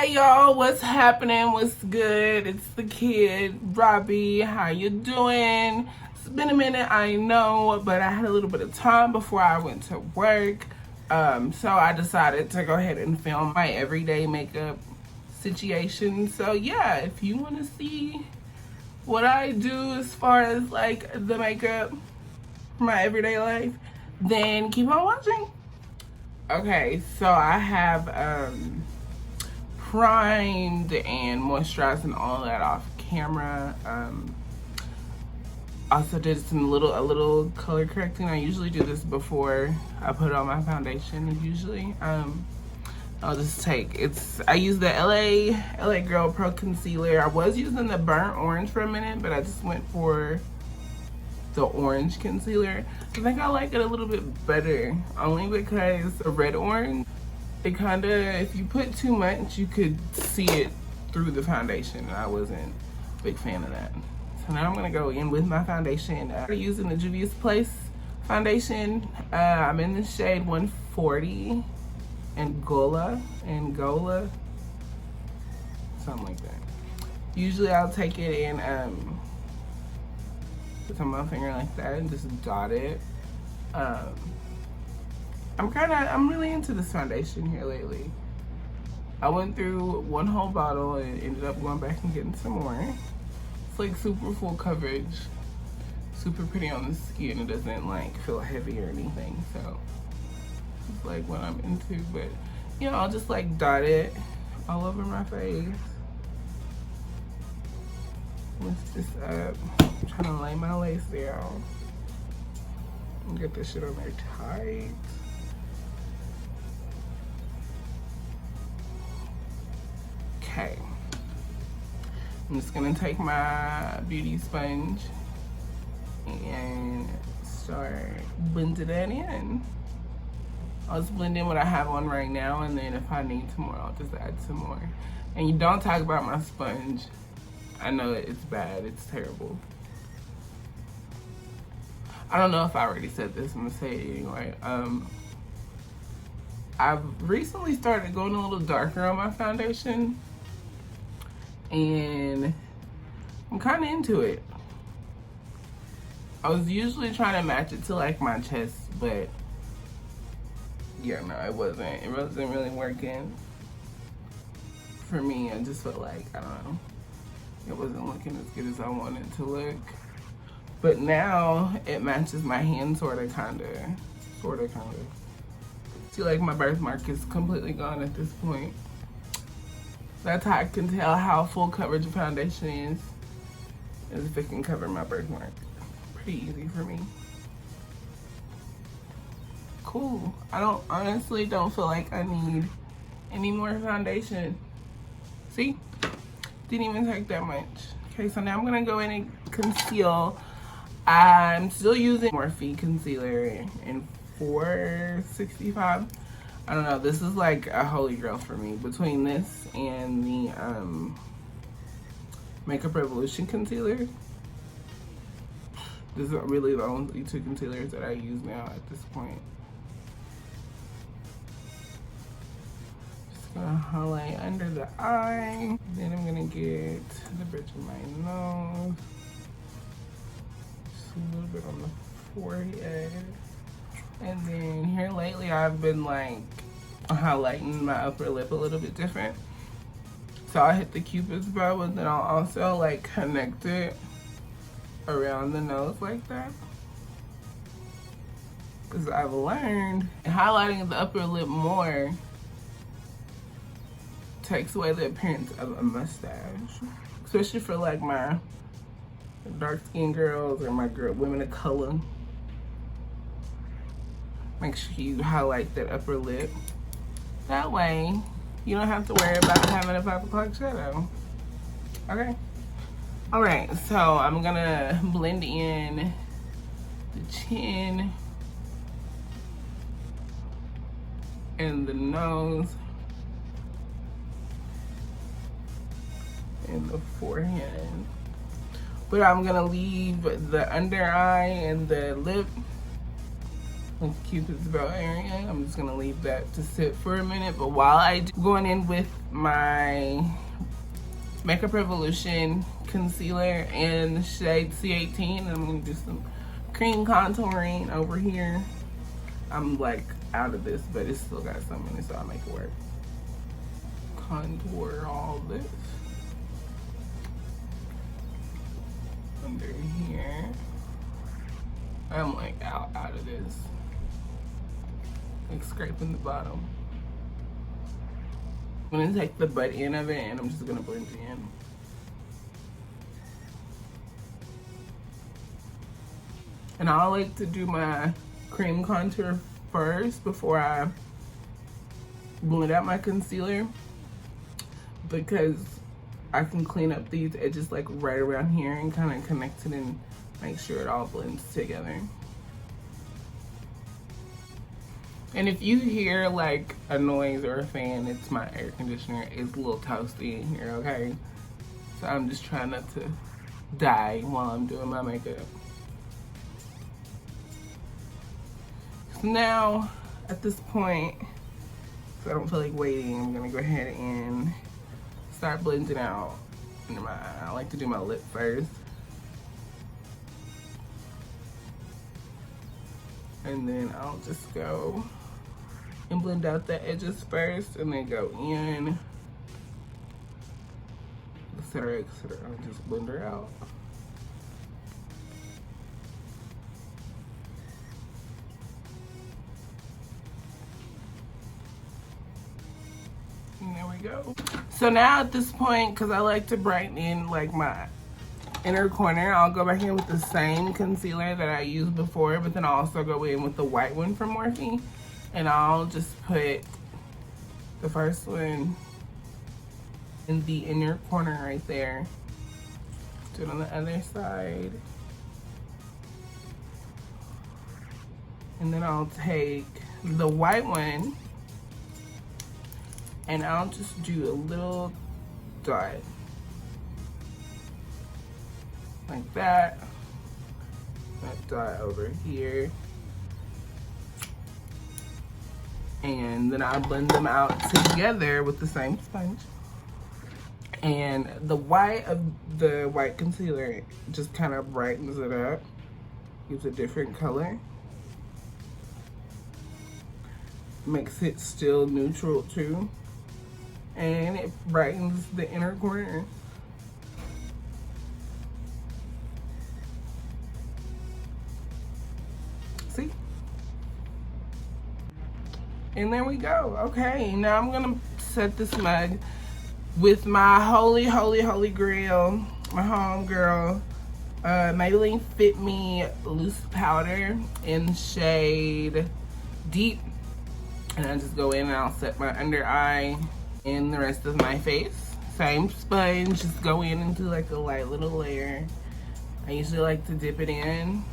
Hi y'all, what's happening? What's good? It's the kid, Robbie. How you doing? It's been a minute, I know, but I had a little bit of time before I went to work. So I decided to go ahead and film my everyday makeup situation. So yeah, if you want to see what I do as far as like the makeup for my everyday life, then keep on watching. Okay, so I have primed and moisturized and all that off camera. Also did a little color correcting. I usually do this before I put on my foundation. Usually, I'll just I use the LA Girl Pro Concealer. I was using the burnt orange for a minute, but I just went for the orange concealer. I think I like it a little bit better, only because the red orange, it kind of, if you put too much, you could see it through the foundation, and I wasn't a big fan of that. So now I'm gonna go in with my foundation. I'm using the Juvia's Place foundation. I'm in the shade 140 Angola, something like that. Usually I'll take it and put on my finger like that and just dot it. I'm really into this foundation here lately. I went through one whole bottle and ended up going back and getting some more. It's like super full coverage, super pretty on the skin. It doesn't like feel heavy or anything, so it's like what I'm into. But you know, I'll just like dot it all over my face. Lift this up. I'm trying to lay my lace down and get this shit on there tight. Okay, I'm just gonna take my beauty sponge and start blending that in. I'll just blend in what I have on right now, and then if I need some more, I'll just add some more. And you don't talk about my sponge. I know it's bad, it's terrible. I don't know if I already said this, I'm gonna say it anyway. I've recently started going a little darker on my foundation, and I'm kind of into it. I was usually trying to match it to like my chest, but yeah, no, it wasn't really working for me. I just felt like, I don't know, it wasn't looking as good as I wanted it to look. But now it matches my hand, sorta, kinda. See, like my birthmark is completely gone at this point. That's how I can tell how full coverage a foundation is if it can cover my birthmark. Pretty easy for me. Cool. I honestly don't feel like I need any more foundation. See? Didn't even take that much. Okay, so now I'm gonna go in and conceal. I'm still using Morphe concealer in 465. I don't know, this is like a holy grail for me. Between this and the Makeup Revolution concealer, these are really the only two concealers that I use now at this point. Just gonna highlight under the eye. Then I'm gonna get the bridge of my nose. Just a little bit on the forehead. And then here lately I've been like highlighting my upper lip a little bit different. So I'll hit the Cupid's bow, but then I'll also like connect it around the nose like that. Because I've learned highlighting the upper lip more takes away the appearance of a mustache. Especially for like my dark skinned girls or my women of color. Make sure you highlight that upper lip. That way, you don't have to worry about having a 5 o'clock shadow. Okay? Alright, so I'm gonna blend in the chin and the nose and the forehead. But I'm gonna leave the under eye and the lip Cupid's bow area. I'm just gonna leave that to sit for a minute. But while I'm going in with my Makeup Revolution concealer in the shade C18, and I'm gonna do some cream contouring over here. I'm like out of this, but it's still got some in it, so I'll make it work. Contour all this under here. I'm like out of this, like scraping the bottom. I'm gonna take the butt end of it and I'm just gonna blend it in. And I like to do my cream contour first before I blend out my concealer, because I can clean up these edges like right around here and kind of connect it and make sure it all blends together. And if you hear like a noise or a fan, it's my air conditioner. It's a little toasty in here, okay? So I'm just trying not to die while I'm doing my makeup. So now, at this point, so I don't feel like waiting, I'm gonna go ahead and start blending out under my eye. I like to do my lip first. And then I'll just go and blend out the edges first and then go in, etc., etc. I'll just blend her out. And there we go. So now at this point, because I like to brighten in like my inner corner, I'll go back in with the same concealer that I used before, but then I'll also go in with the white one from Morphe. And I'll just put the first one in the inner corner right there. Do it on the other side. And then I'll take the white one and I'll just do a little dot. Like that. That dot over here. And then I blend them out together with the same sponge. And the white of the white concealer just kind of brightens it up, gives a different color. Makes it still neutral too. And it brightens the inner corner. See? And there we go. Okay, now I'm gonna set this mug with my holy grail, my homegirl, Maybelline Fit Me Loose Powder in shade Deep. And I just go in and I'll set my under eye and the rest of my face. Same sponge, just go in and do like a light little layer. I usually like to dip it in.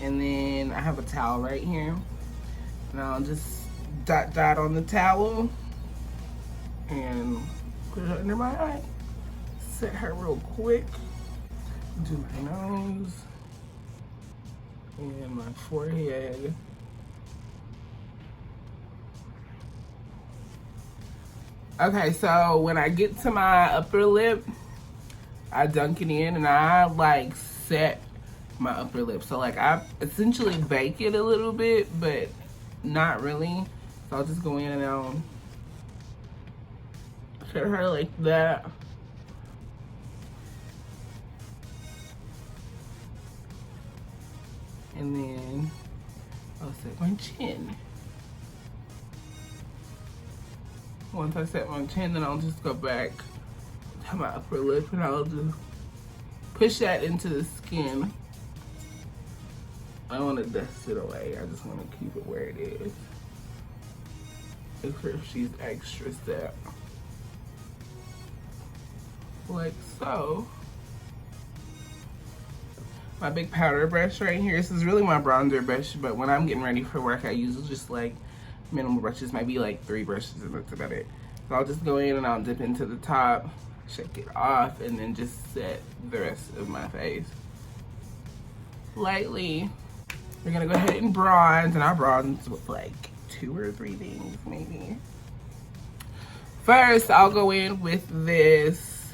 And then I have a towel right here. And I'll just dot on the towel and put it under my eye. Set her real quick. Do my nose and my forehead. Okay, so when I get to my upper lip, I dunk it in and I like set my upper lip. So like I essentially bake it a little bit, but not really. So I'll just go in and I'll set her like that. And then I'll set my chin. Once I set my chin, then I'll just go back to my upper lip and I'll just push that into the skin. I don't want to dust it away. I just want to keep it where it is. Make sure she's extra set. Like so. My big powder brush right here. This is really my bronzer brush, but when I'm getting ready for work, I use just like minimal brushes, maybe like 3 brushes, and that's about it. So I'll just go in and I'll dip into the top, shake it off, and then just set the rest of my face. Lightly. We're gonna go ahead and bronze, and I'll bronze with like 2 or 3 things maybe. First, I'll go in with this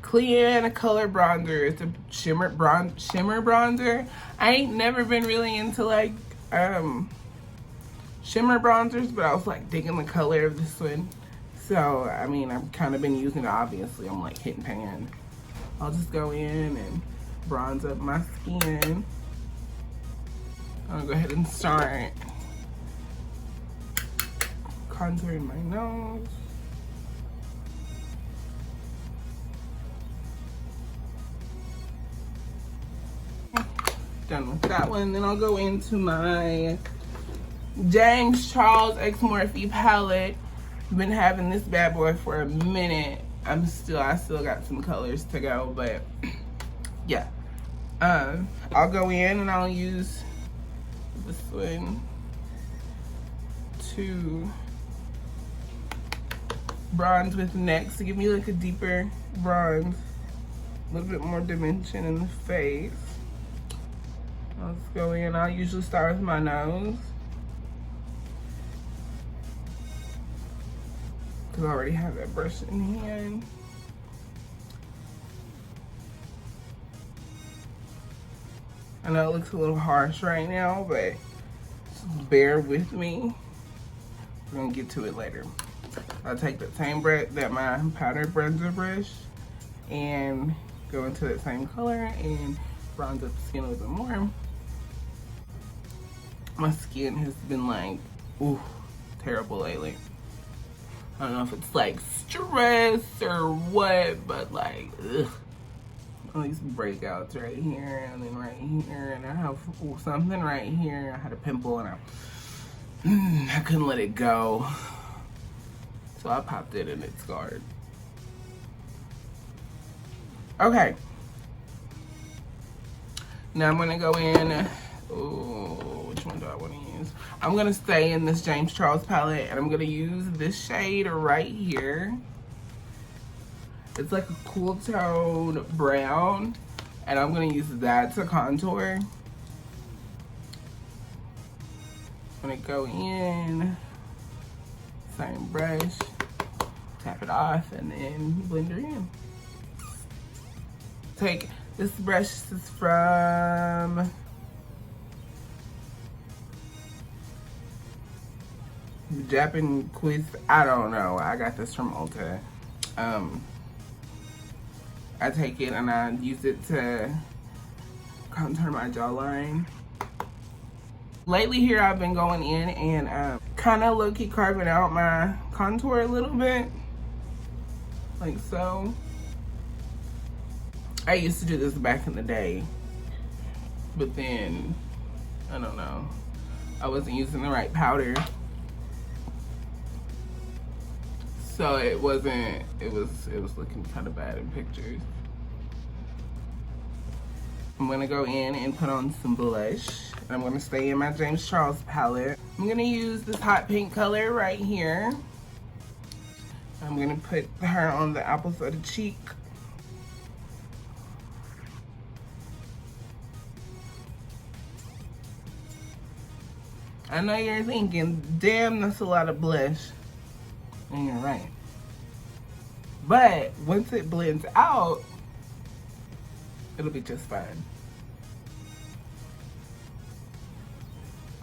Clean Color Bronzer. It's a shimmer bronzer. I ain't never been really into like shimmer bronzers, but I was like digging the color of this one. So, I mean, I've kind of been using it, obviously. I'm like hitting pan. I'll just go in and bronze up my skin. I'll go ahead and start contouring my nose. Done with that one. Then I'll go into my James Charles X Morphe palette. Been having this bad boy for a minute. I still got some colors to go, but yeah. I'll go in and I'll use this one to bronze with next to give me like a deeper bronze, a little bit more dimension in the face. I'll just go in. I'll usually start with my nose, because I already have that brush in hand. I know it looks a little harsh right now, but just bear with me. We're gonna get to it later. I'll take that same brush, my powder bronzer brush, and go into that same color and bronze up the skin a little bit more. My skin has been like, ooh, terrible lately. I don't know if it's like stress or what, but like, ugh. All these breakouts right here and then right here, and I have something right here. I had a pimple and I couldn't let it go. So I popped it and it scarred. Okay. Now I'm gonna go in, which one do I wanna use? I'm gonna stay in this James Charles palette and I'm gonna use this shade right here. It's like a cool tone brown, and I'm gonna use that to contour. I'm gonna go in, same brush, tap it off, and then blend her in. Take this brush, this is from Japan Quiz. I don't know. I got this from Ulta. I take it and I use it to contour my jawline. Lately here I've been going in and kind of low-key carving out my contour a little bit. Like so. I used to do this back in the day, but then, I don't know, I wasn't using the right powder. So it was looking kind of bad in pictures. I'm gonna go in and put on some blush. And I'm gonna stay in my James Charles palette. I'm gonna use this hot pink color right here. I'm gonna put her on the apples of the cheek. I know you're thinking, damn, that's a lot of blush. And you're right. But once it blends out, it'll be just fine.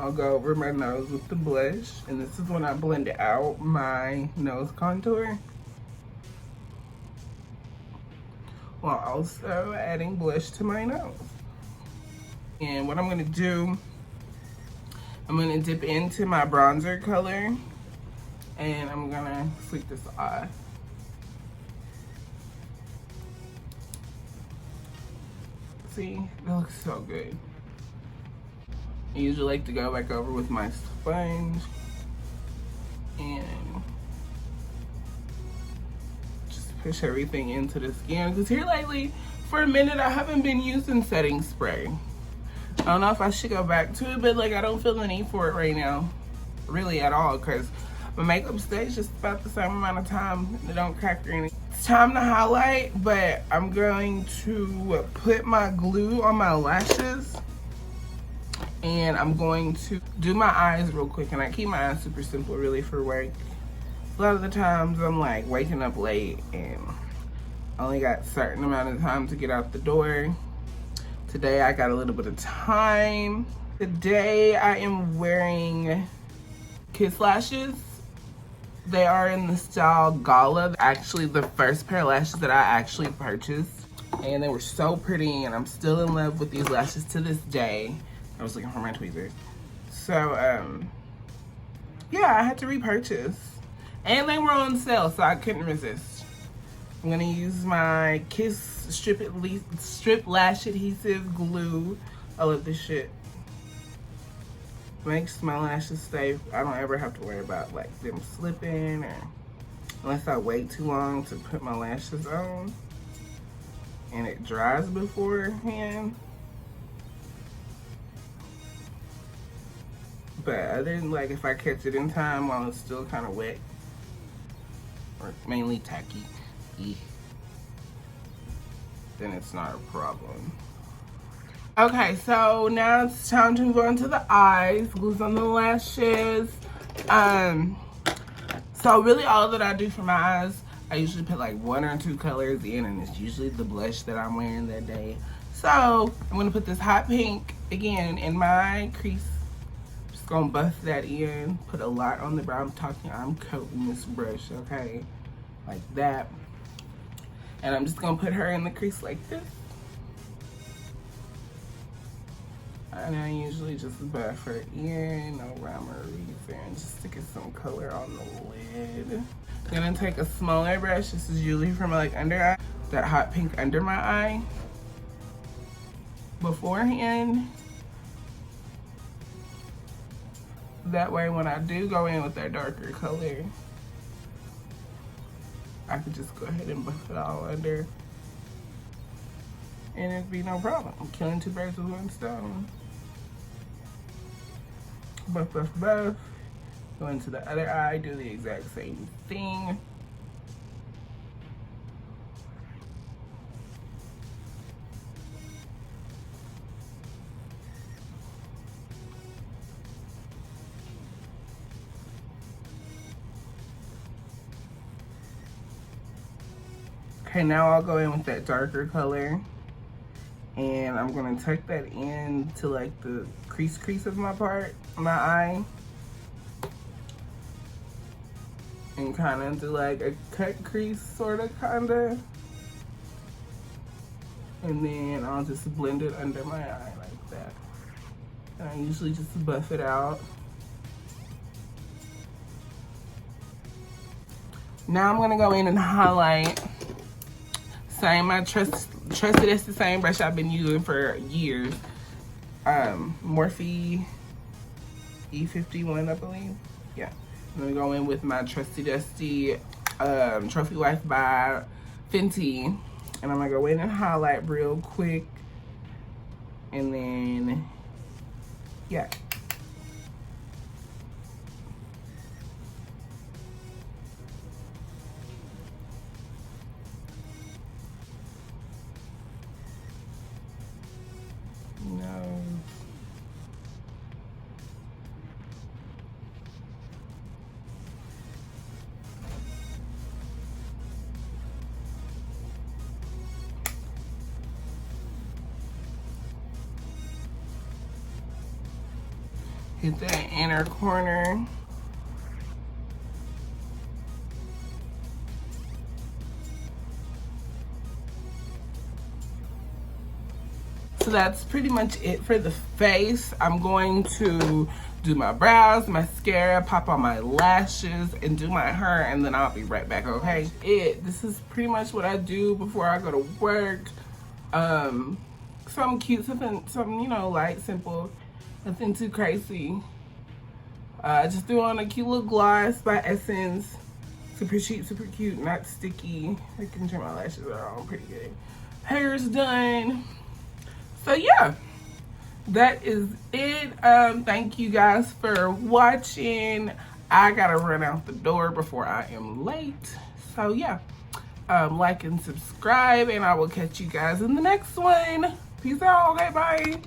I'll go over my nose with the blush, and this is when I blend out my nose contour, while also adding blush to my nose. And what I'm gonna do, I'm gonna dip into my bronzer color, and I'm gonna sleek this off. See, that looks so good. I usually like to go back over with my sponge and just push everything into the skin. Because here lately, for a minute, I haven't been using setting spray. I don't know if I should go back to it, but like I don't feel the need for it right now, really at all, because my makeup stays just about the same amount of time. It don't crack or anything. It's time to highlight, but I'm going to put my glue on my lashes, and I'm going to do my eyes real quick. And I keep my eyes super simple really for work, a lot of the times I'm like waking up late and only got a certain amount of time to get out the door. Today I got a little bit of time. Today I am wearing Kiss lashes. They are in the style Gala. Actually the first pair of lashes that I actually purchased. And they were so pretty and I'm still in love with these lashes to this day. I was looking for my tweezers. So yeah, I had to repurchase. And they were on sale, so I couldn't resist. I'm gonna use my Kiss Strip Lash Adhesive Glue. I love this shit. Makes my lashes stay. I don't ever have to worry about like them slipping or unless I wait too long to put my lashes on and it dries beforehand. But other than like if I catch it in time while it's still kind of wet or mainly tacky, then it's not a problem. Okay, so now it's time to move on to the eyes. Glue's on the lashes. So really all that I do for my eyes, I usually put like 1 or 2 colors in, and it's usually the blush that I'm wearing that day. So I'm gonna put this hot pink again in my crease. Just gonna buff that in, put a lot on the brow. I'm coating this brush, okay? Like that. And I'm just gonna put her in the crease like this. And I usually just buff her in, no rhyme or reason, just to get some color on the lid. I'm gonna take a smaller brush. This is usually from like under eye, that hot pink under my eye beforehand. That way when I do go in with that darker color, I could just go ahead and buff it all under and it'd be no problem. I'm killing 2 birds with 1 stone. Buff, buff, buff. Go into the other eye, do the exact same thing. Okay, now I'll go in with that darker color. And I'm gonna tuck that in to like the crease of my eye. And kind of do like a cut crease, sorta, kinda. And then I'll just blend it under my eye like that. And I usually just buff it out. Now I'm gonna go in and highlight. Same, I trusted it's the same brush I've been using for years. Morphe E51, I believe. Yeah. I'm gonna go in with my trusty dusty Trophy Wife by Fenty. And I'm gonna go in and highlight real quick. And then, yeah. No. Hit that inner corner. So that's pretty much it for the face. I'm going to do my brows, mascara, pop on my lashes, and do my hair, and then I'll be right back, okay? This is pretty much what I do before I go to work. Something cute, something, you know, light, simple, nothing too crazy. I just threw on a cute little gloss by Essence. Super cheap, super cute, not sticky. I can turn my lashes are on pretty good. Hair's done. So yeah, that is it. Thank you guys for watching. I gotta run out the door before I am late. So yeah, like and subscribe, and I will catch you guys in the next one. Peace out. Okay, bye.